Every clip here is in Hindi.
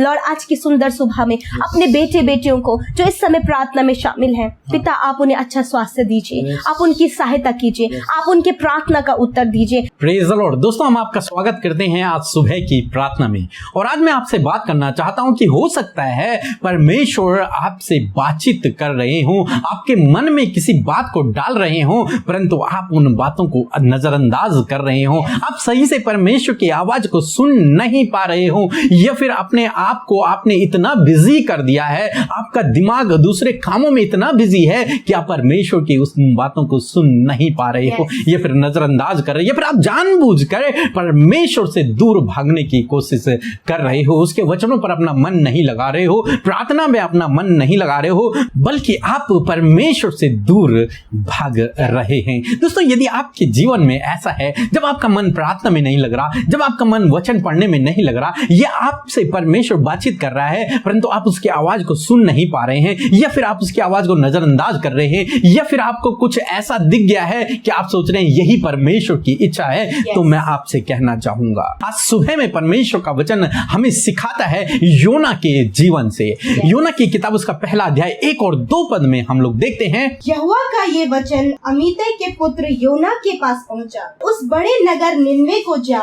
लॉर्ड आज की सुंदर सुबह में अपने बेटे बेटियों को जो इस समय प्रार्थना में शामिल हैं, पिता आप उन्हें अच्छा स्वास्थ्य दीजिए, आप उनकी सहायता कीजिए, आप उनके प्रार्थना का उत्तर दीजिए। Praise the Lord. दोस्तों, हम आपका स्वागत करते हैं आज सुबह की प्रार्थना में। और आज मैं आपसे बात करना चाहता हूं कि हो सकता है परमेश्वर आपसे बातचीत कर रहे हों, आपके मन में किसी बात को डाल रहे हों, परंतु आप उन बातों को नजरअंदाज कर रहे हों। आप सही से परमेश्वर की आवाज को सुन नहीं पा रहे हो, या फिर अपने आप को आपने इतना बिजी कर दिया है, आपका दिमाग दूसरे कामों में इतना बिजी है कि आप परमेश्वर की उस बातों को सुन नहीं पा रहे हो, या फिर नजरअंदाज कर रहे हो, या फिर आप जानबूझकर परमेश्वर से दूर भागने की कोशिश कर रहे हो, उसके वचनों पर अपना मन नहीं लगा रहे हो, प्रार्थना में अपना मन नहीं लगा रहे हो, बल्कि आप परमेश्वर से दूर भाग रहे हैं। दोस्तों, यदि आपके जीवन में ऐसा है, जब आपका मन प्रार्थना में नहीं लग रहा, जब आपका मन वचन पढ़ने में नहीं लग रहा, या आपसे परमेश्वर बातचीत कर रहा है परंतु आप उसकी आवाज को सुन नहीं पा रहे हैं, या फिर आप उसकी आवाज को नजरअंदाज कर रहे हैं, या फिर आपको कुछ ऐसा दिख गया है कि आप सोच रहे हैं यही परमेश्वर की इच्छा है, तो मैं आपसे कहना चाहूंगा आज सुबह में परमेश्वर का वचन हमें सिखाता है योना के जीवन से। योना की किताब उसका पहला अध्याय 1 और 2 पद में हम लोग देखते हैं, यहोवा का ये वचन अमित्तै के पुत्र योना के पास पहुंचा। उस बड़े नगर निनवे को जा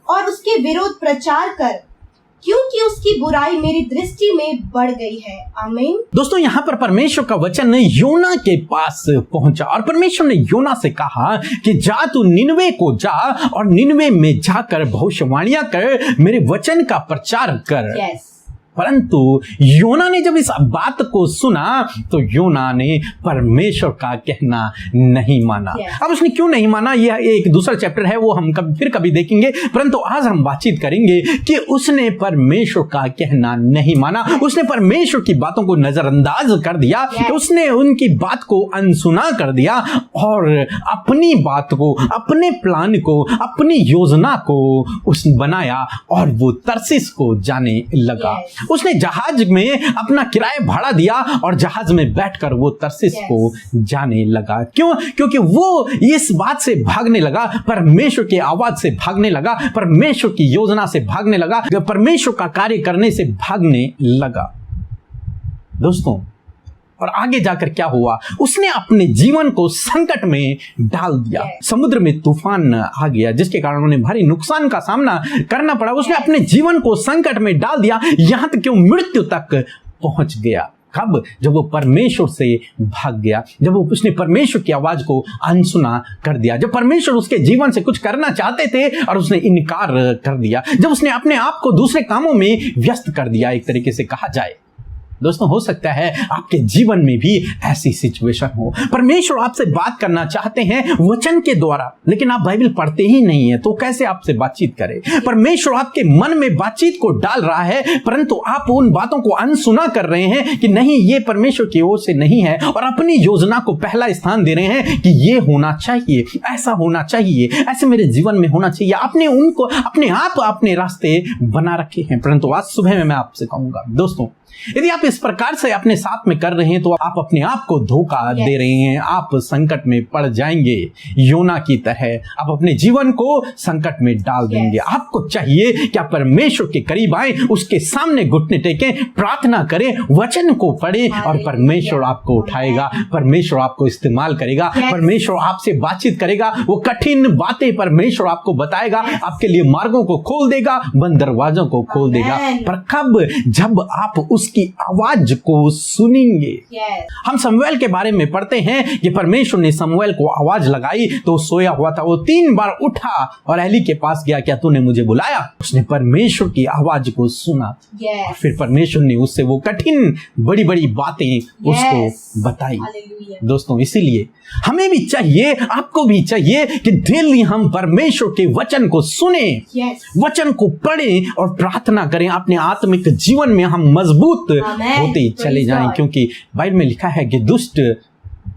और उसके विरोध प्रचार कर, क्योंकि उसकी बुराई मेरी दृष्टि में बढ़ गई है। आमीन। दोस्तों, यहाँ पर परमेश्वर का वचन योना के पास पहुंचा और परमेश्वर ने योना से कहा कि जा तू निनवे को जा और निनवे में जाकर भविष्यवाणियां कर, मेरे वचन का प्रचार कर। परंतु योना ने जब इस बात को सुना तो योना ने परमेश्वर का कहना नहीं माना। अब उसने क्यों नहीं माना, यह एक दूसरा चैप्टर है, वो हम फिर कभी देखेंगे, परंतु आज हम बातचीत करेंगे कि उसने परमेश्वर का कहना नहीं माना। उसने परमेश्वर की बातों को नजरअंदाज कर दिया, उसने उनकी बात को अनसुना कर दिया और अपनी बात को, अपने प्लान को, अपनी योजना को उसने बनाया और वो तरसीस को जाने लगा। उसने जहाज में अपना किराया भाड़ा दिया और जहाज में बैठकर वो तरसीस को जाने लगा। क्यों? क्योंकि वो इस बात से भागने लगा, परमेश्वर की आवाज से भागने लगा, परमेश्वर की योजना से भागने लगा, परमेश्वर का कार्य करने से भागने लगा। दोस्तों, और आगे जाकर क्या हुआ, उसने अपने जीवन को संकट में डाल दिया। समुद्र में तूफान आ गया जिसके कारण उन्हें भारी नुकसान का सामना करना पड़ा। उसने अपने जीवन को संकट में डाल दिया, यहां तक कि वो मृत्यु तक पहुंच गया। कब? जब वो परमेश्वर से भाग गया, जब उसने परमेश्वर की आवाज को अनसुना कर दिया, जब परमेश्वर उसके जीवन से कुछ करना चाहते थे और उसने इनकार कर दिया, जब उसने अपने आप को दूसरे कामों में व्यस्त कर दिया, एक तरीके से कहा जाए। दोस्तों, हो सकता है आपके जीवन में भी ऐसी सिचुएशन हो। परमेश्वर आपसे बात करना चाहते हैं वचन के द्वारा, लेकिन आप बाइबल पढ़ते ही नहीं है, तो कैसे आपसे बातचीत करें? परमेश्वर आपके मन में बातचीत को डाल रहा है, परंतु आप उन बातों को अनसुना कर रहे हैं कि नहीं, ये परमेश्वर की ओर से नहीं है, और अपनी योजना को पहला स्थान दे रहे हैं कि ये होना चाहिए, ऐसा होना चाहिए, ऐसे मेरे जीवन में होना चाहिए। आपने उनको अपने आप अपने रास्ते बना रखे हैं। परंतु आज सुबह में मैं आपसे कहूंगा दोस्तों, यदि आप इस प्रकार से अपने साथ में कर रहे हैं तो आप अपने आप को धोखा दे रहे हैं, आप संकट में पड़ जाएंगे। योना की तरह आप अपने जीवन को संकट में डाल देंगे। आपको चाहिए कि आप परमेश्वर के करीब आए, उसके सामने घुटने टेकें, प्रार्थना करें, वचन को पढ़ें, और परमेश्वर आपको उठाएगा, परमेश्वर आपको इस्तेमाल करेगा, परमेश्वर आपसे बातचीत करेगा, वो कठिन बातें परमेश्वर आपको बताएगा, आपके लिए मार्गों को खोल देगा, बंद दरवाजों को खोल देगा। पर कब? जब आप उसकी आवाज को सुनेंगे। हम शमूएल के बारे में पढ़ते हैं कि परमेश्वर ने शमूएल को आवाज लगाई तो सोया हुआ था, वो 3 बार उठा और एली के पास गया, क्या तूने मुझे बुलाया? उसने परमेश्वर की आवाज को सुना, फिर परमेश्वर ने उससे वो कठिन बड़ी बड़ी बातें उसको बताई। दोस्तों, इसीलिए हमें भी चाहिए, आपको भी चाहिए कि डेली हम परमेश्वर के वचन को सुने, वचन को पढ़ें और प्रार्थना करें, अपने आत्मिक जीवन में हम मजबूत होते चले जाएं। क्योंकि बाइबल में लिखा है कि दुष्ट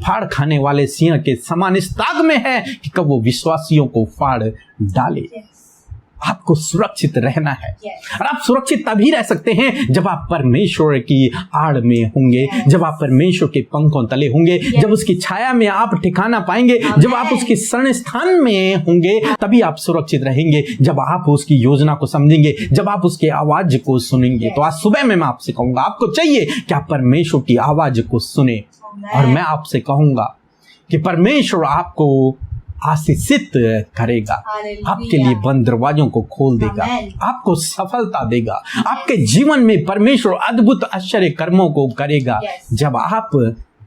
फाड़ खाने वाले सिंह के समान इस ताक में है कि कब वो विश्वासियों को फाड़ डाले। आपको सुरक्षित रहना है। Yes. और आप सुरक्षित तभी रह सकते हैं जब आप परमेश्वर की आड़ में होंगे, जब आप परमेश्वर के पंखों तले होंगे, जब उसकी छाया में आप ठिकाना पाएंगे, जब आप उसके शरण स्थान में होंगे, तभी आप सुरक्षित रहेंगे। जब आप उसकी योजना को समझेंगे, जब आप उसकी आवाज को सुनेंगे। तो आज सुबह में मैं आपसे कहूंगा, आपको चाहिए कि आप परमेश्वर की आवाज को सुने। और मैं आपसे कहूंगा कि परमेश्वर आपको आशीषित करेगा, आपके लिए बंद दरवाजों को खोल देगा, आपको सफलता देगा, आपके जीवन में परमेश्वर अद्भुत आश्चर्य कर्मों को करेगा जब आप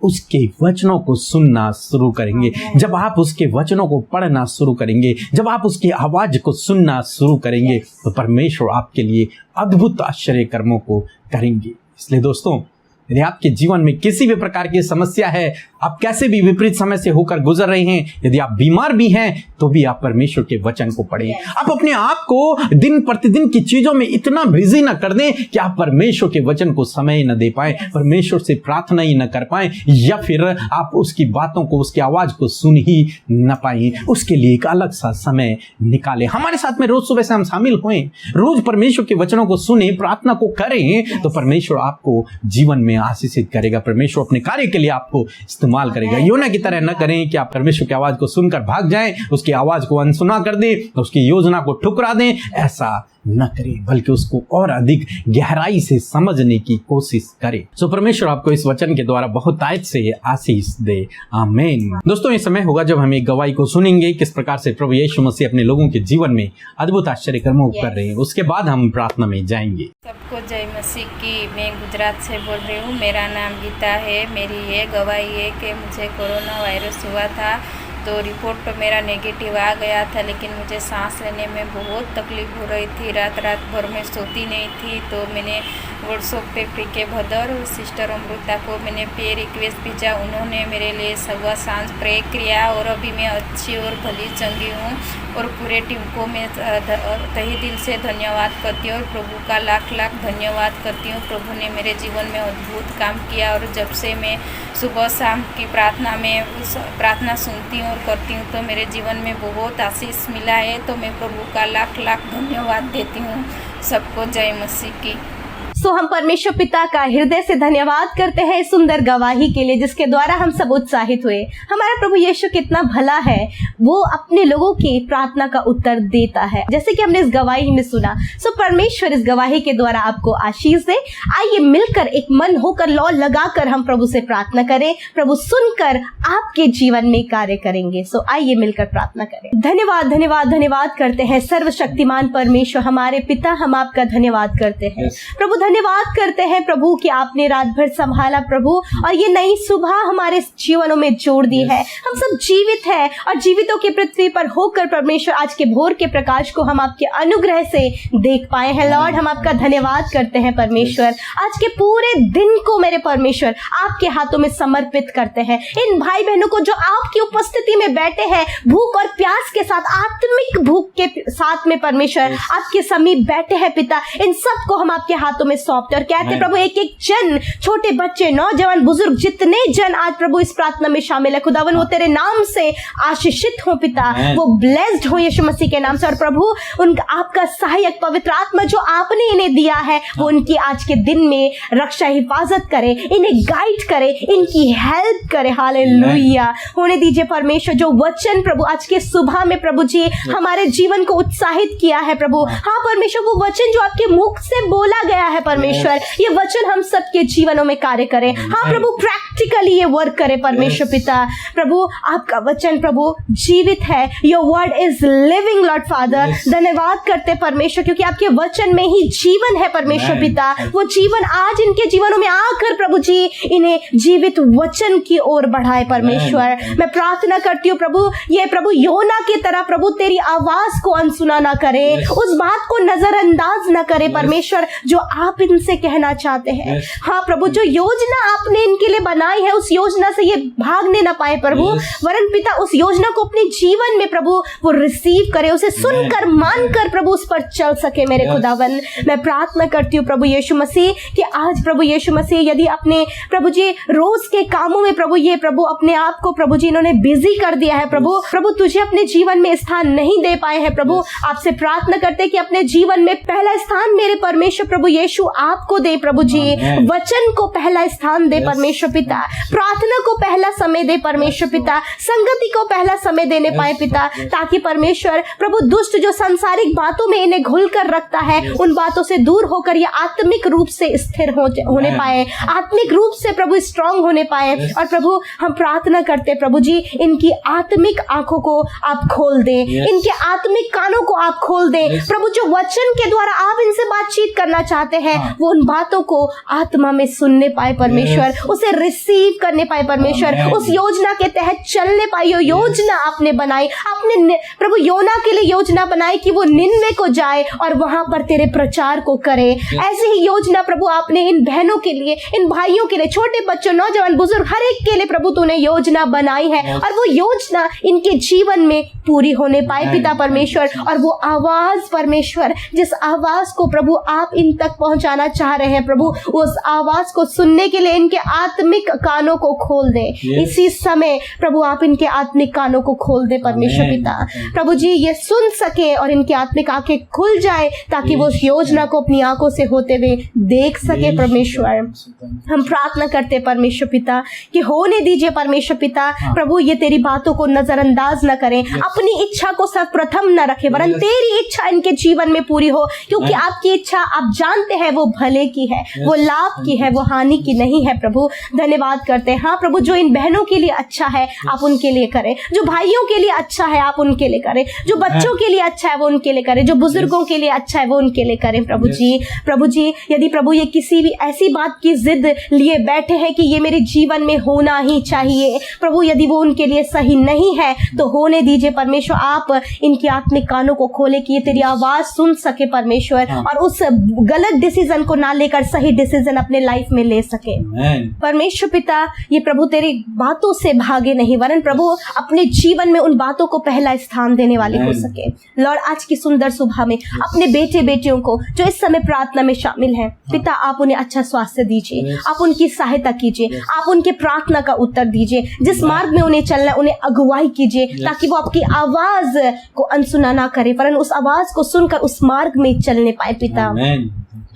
उसके वचनों को सुनना शुरू करेंगे, जब आप उसके वचनों को पढ़ना शुरू करेंगे, जब आप उसकी आवाज को सुनना शुरू करेंगे, तो परमेश्वर आपके लिए अद्भुत आश्चर्य कर्मों को करेंगे। इसलिए दोस्तों, यदि आपके जीवन में किसी भी प्रकार की समस्या है, आप कैसे भी विपरीत समय से होकर गुजर रहे हैं, यदि आप बीमार भी हैं, तो भी आप परमेश्वर के वचन को पढ़ें। आप अपने आप को दिन प्रतिदिन की चीजों में इतना बिजी न कर दें कि आप परमेश्वर के वचन को समय न दे पाए, परमेश्वर से प्रार्थना ही न कर पाए, या फिर आप उसकी बातों को, उसकी आवाज को सुन ही न पाए। उसके लिए एक अलग सा समय निकालें। हमारे साथ में रोज सुबह से हम शामिल हुए, रोज परमेश्वर के वचनों को सुने, प्रार्थना को करें, तो परमेश्वर आपको जीवन में आशीषित करेगा। परमेश्वर अपने कार्य के लिए आपको इस्तेमाल करेगा। योना की तरह न करें कि आप परमेश्वर की आवाज को सुनकर भाग जाएं, उसकी आवाज को अनसुना कर दें, उसकी योजना को ठुकरा दें। ऐसा न करें, बल्कि उसको और अधिक गहराई से समझने की कोशिश करें। सो परमेश्वर आपको इस वचन के द्वारा बहुत आयत से आशीष दे। आमीन। दोस्तों, ये समय होगा जब हम एक गवाही को सुनेंगे, किस प्रकार से प्रभु यीशु मसीह अपने लोगों के जीवन में अद्भुत आश्चर्य कर्मों कर रहे हैं। उसके बाद हम प्रार्थना में जाएंगे। सबको जय मसीह की। मैं गुजरात से बोल रही हूँ। मेरा नाम गीता है। मेरी ये गवाही है कि मुझे कोरोना वायरस हुआ था, तो रिपोर्ट तो मेरा नेगेटिव आ गया था, लेकिन मुझे सांस लेने में बहुत तकलीफ हो रही थी। रात भर में सोती नहीं थी। तो मैंने व्हाट्सएप पे पीके भदर सिस्टर अमृता को मैंने पे रिक्वेस्ट भेजा। उन्होंने मेरे लिए सुबह सांझ प्रे किया, और अभी मैं अच्छी और भली चंगी हूँ। और पूरे टीम को मैं तहे दिल से धन्यवाद करती हूँ, और प्रभु का लाख लाख धन्यवाद करती हूँ। प्रभु ने मेरे जीवन में अद्भुत काम किया, और जब से मैं सुबह शाम की प्रार्थना सुनती हूँ और करती हूँ, तो मेरे जीवन में बहुत आशीष मिला है। तो मैं प्रभु का लाख लाख धन्यवाद देती हूँ। सबको जय मसीह की। सो हम परमेश्वर पिता का हृदय से धन्यवाद करते हैं इस सुंदर गवाही के लिए, जिसके द्वारा हम सब उत्साहित हुए। हमारा प्रभु यीशु कितना भला है, वो अपने लोगों की प्रार्थना का उत्तर देता है, जैसे कि हमने इस गवाही में सुना। सो परमेश्वर इस गवाही के द्वारा आपको आशीष दे। आइए मिलकर एक मन होकर लौ लगाकर हम प्रभु से प्रार्थना करें। प्रभु सुनकर आपके जीवन में कार्य करेंगे। सो आइए मिलकर प्रार्थना करें। धन्यवाद धन्यवाद धन्यवाद करते हैं सर्वशक्तिमान परमेश्वर हमारे पिता, हम आपका धन्यवाद करते हैं। प्रभु धन्यवाद करते हैं प्रभु कि आपने रात भर संभाला प्रभु, और ये नई सुबह हमारे जीवनों में जोड़ दी है। हम सब जीवित हैं, और जीवितों की पृथ्वी पर होकर परमेश्वर आज के भोर के प्रकाश को हम आपके अनुग्रह से देख पाए हैं। लॉर्ड, हम आपका धन्यवाद करते हैं परमेश्वर। आज के पूरे दिन को मेरे परमेश्वर आपके हाथों में समर्पित करते हैं। इन भाई बहनों को जो आपकी उपस्थिति में बैठे हैं, भूख और प्यास के साथ, आत्मिक भूख के साथ में परमेश्वर आपके समीप बैठे हैं पिता, इन सबको हम आपके हाथों में सौंपते और कहते प्रभु, एक एक जन, छोटे बच्चे, नौजवान, बुजुर्ग, जितने जन आज प्रभु इस प्रार्थना में शामिल है, खुदावन वो तेरे नाम से आशीषित हो पिता, वो ब्लेस्ड हो यीशु मसीह के नाम से। और प्रभु उनका आपका सहायक पवित्र आत्मा जो आपने इन्हें दिया है, वो उनकी आज के दिन में रक्षा हिफाजत करे, इन्हें गाइड करे, इनकी हेल्प करे। हालेलुया। होने दीजिए परमेश्वर, जो वचन प्रभु आज के सुबह में प्रभु जी हमारे जीवन को उत्साहित किया है प्रभु। हाँ परमेश्वर, वो वचन जो आपके मुख से बोला गया है परमेश्वर, ये वचन हम सबके जीवनों में कार्य करे। हाँ प्रभु, प्रैक्टिकली ये वर्क करे परमेश्वर पिता। प्रभु आपका वचन प्रभु जीवित है। Your word is living Lord father. धन्यवाद करते परमेश्वर, क्योंकि आपके वचन में ही जीवन है परमेश्वर पिता। वो जीवन आज इनके जीवनों में आकर प्रभु जी इन्हें जीवित वचन की ओर बढ़ाए परमेश्वर। मैं प्रार्थना करती हूँ प्रभु, ये प्रभु योना की तरह प्रभु तेरी आवाज को अनसुना ना करे, उस बात को नजरअंदाज ना करे परमेश्वर, जो आप आप इनसे कहना चाहते हैं। हाँ प्रभु, जो योजना आपने इनके लिए बनाई है उस योजना से ये भागने ना पाए प्रभु, वरन पिता उस योजना को अपने जीवन में प्रभु वो रिसीव करे, उसे सुनकर मानकर प्रभु उस पर चल सके। मेरे खुदावन, मैं प्रार्थना करती हूँ प्रभु यीशु मसीह कि आज प्रभु यीशु मसीह यदि अपने प्रभु जी रोज के कामों में प्रभु ये प्रभु अपने आप को प्रभु जी इन्होंने बिजी कर दिया है प्रभु तुझे अपने जीवन में स्थान नहीं दे पाए हैं प्रभु, आपसे प्रार्थना करते कि अपने जीवन में पहला स्थान मेरे परमेश्वर प्रभु यीशु आपको दे प्रभु जी, वचन को पहला स्थान दे परमेश्वर पिता, प्रार्थना को पहला समय दे परमेश्वर पिता, संगति को पहला समय देने पाए पिता, ताकि परमेश्वर प्रभु दुष्ट जो सांसारिक बातों में इन्हें घुल कर रखता है उन बातों से दूर होकर ये आत्मिक रूप से स्थिर होने पाए, आत्मिक रूप से प्रभु स्ट्रांग होने पाए। और प्रभु हम प्रार्थना करते प्रभु जी इनकी आत्मिक आंखों को आप खोल दें, इनके आत्मिक कानों को आप खोल दें प्रभु, जो वचन के द्वारा आप इनसे बातचीत करना चाहते हैं वो उन बातों को आत्मा में सुनने पाए परमेश्वर, उसे रिसीव करने पाए परमेश्वर, उस योजना के तहत चलने पाए। यो योजना आपने बनाई, आपने प्रभु योना के लिए योजना बनाई कि वो निन्वे को जाए और वहां पर तेरे प्रचार को करे। ऐसी ही योजना प्रभु आपने इन बहनों के लिए, इन भाइयों के लिए, छोटे बच्चों, नौजवान, बुजुर्ग, हर एक के लिए प्रभु तूने योजना बनाई है और वो योजना इनके जीवन में पूरी होने पाए पिता परमेश्वर। और वो आवाज परमेश्वर, जिस आवाज को प्रभु आप इन तक पहुंचाना चाह रहे हैं प्रभु, उस आवाज को सुनने के लिए इनके आत्मिक कानों को खोल दे। इसी समय प्रभु आप इनके आत्मिक कानों को खोल दे परमेश्वर पिता, प्रभु जी ये सुन सके और इनकी आत्मिक आंखें खुल जाए ताकि वो उस योजना को अपनी आंखों से होते हुए देख सके परमेश्वर। हम प्रार्थना करते परमेश्वर पिता कि होने दीजिए परमेश्वर पिता, प्रभु ये तेरी बातों को नजरअंदाज न करें, अपनी इच्छा को सर्वप्रथम न रखें, वरन तेरी इच्छा इनके जीवन में पूरी हो, क्योंकि आपकी इच्छा आप जानते हैं वो भले की है, वो लाभ की है, वो हानि की नहीं है प्रभु। धन्यवाद करते हैं। हाँ प्रभु, जो इन बहनों के लिए अच्छा है आप उनके लिए करें, जो भाइयों के लिए अच्छा है आप उनके लिए करें, जो बच्चों के लिए अच्छा है वो उनके लिए करें, जो बुजुर्गों के लिए अच्छा है वो उनके लिए करें प्रभु जी। प्रभु जी यदि प्रभु ये किसी भी ऐसी बात की जिद लिए बैठे हैं कि ये मेरे जीवन में होना ही चाहिए प्रभु, यदि वो उनके लिए सही नहीं है तो होने दीजिए परमेश्वर। आप इनकी आत्मिक कानों को खोले कि ये तेरी आवाज सुन सके परमेश्वर, और उस गलत डिसीजन को ना लेकर सही डिसीजन अपने लाइफ में ले सके परमेश्वर पिता। ये प्रभु तेरी बातों से भागे नहीं, वरन प्रभु अपने जीवन में उन बातों को पहला स्थान देने वाले हो सके। लॉर्ड आज की सुंदर सुबह में अपने बेटे बेटियों को जो इस समय प्रार्थना में शामिल हैं पिता, आप उन्हें अच्छा स्वास्थ्य दीजिए, आप उनकी सहायता कीजिए, आप उनके प्रार्थना का उत्तर दीजिए, जिस मार्ग में उन्हें चलना उन्हें अगुवाई कीजिए, ताकि वो आपकी आवाज को अनसुना ना करे, वरन उस आवाज को सुनकर उस मार्ग में चलने पाए पिता।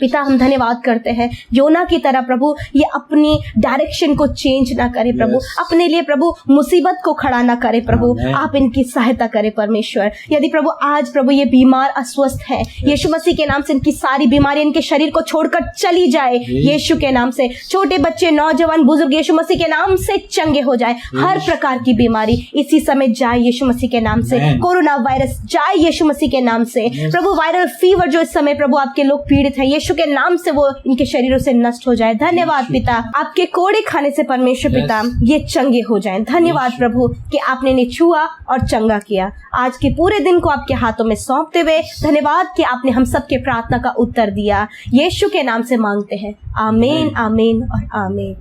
पिता हम धन्यवाद करते हैं योना की तरह प्रभु ये अपनी डायरेक्शन को चेंज ना करे प्रभु, अपने लिए प्रभु मुसीबत को खड़ा ना करे प्रभु, आप इनकी सहायता करें परमेश्वर। यदि प्रभु आज प्रभु ये बीमार अस्वस्थ है, यीशु मसीह के नाम से इनकी सारी बीमारी इनके शरीर को छोड़कर चली जाए यीशु के नाम से। छोटे बच्चे, नौजवान, बुजुर्ग यीशु मसीह के नाम से चंगे हो जाए, हर प्रकार की बीमारी इसी समय जाए यीशु मसीह के नाम से। कोरोना वायरस जाए यीशु मसीह के नाम से प्रभु। वायरल फीवर जो इस समय प्रभु आपके लोग पीड़ित है यीशु के नाम से वो इनके शरीरों से नष्ट हो जाए। धन्यवाद पिता, आपके कोड़े खाने से परमेश्वर पिता ये चंगे हो जाएं। धन्यवाद प्रभु कि आपने इन्हें छुआ और चंगा किया। आज के पूरे दिन को आपके हाथों में सौंपते हुए धन्यवाद कि आपने हम सबके प्रार्थना का उत्तर दिया। यीशु के नाम से मांगते हैं, आमीन, आमीन और आमीन।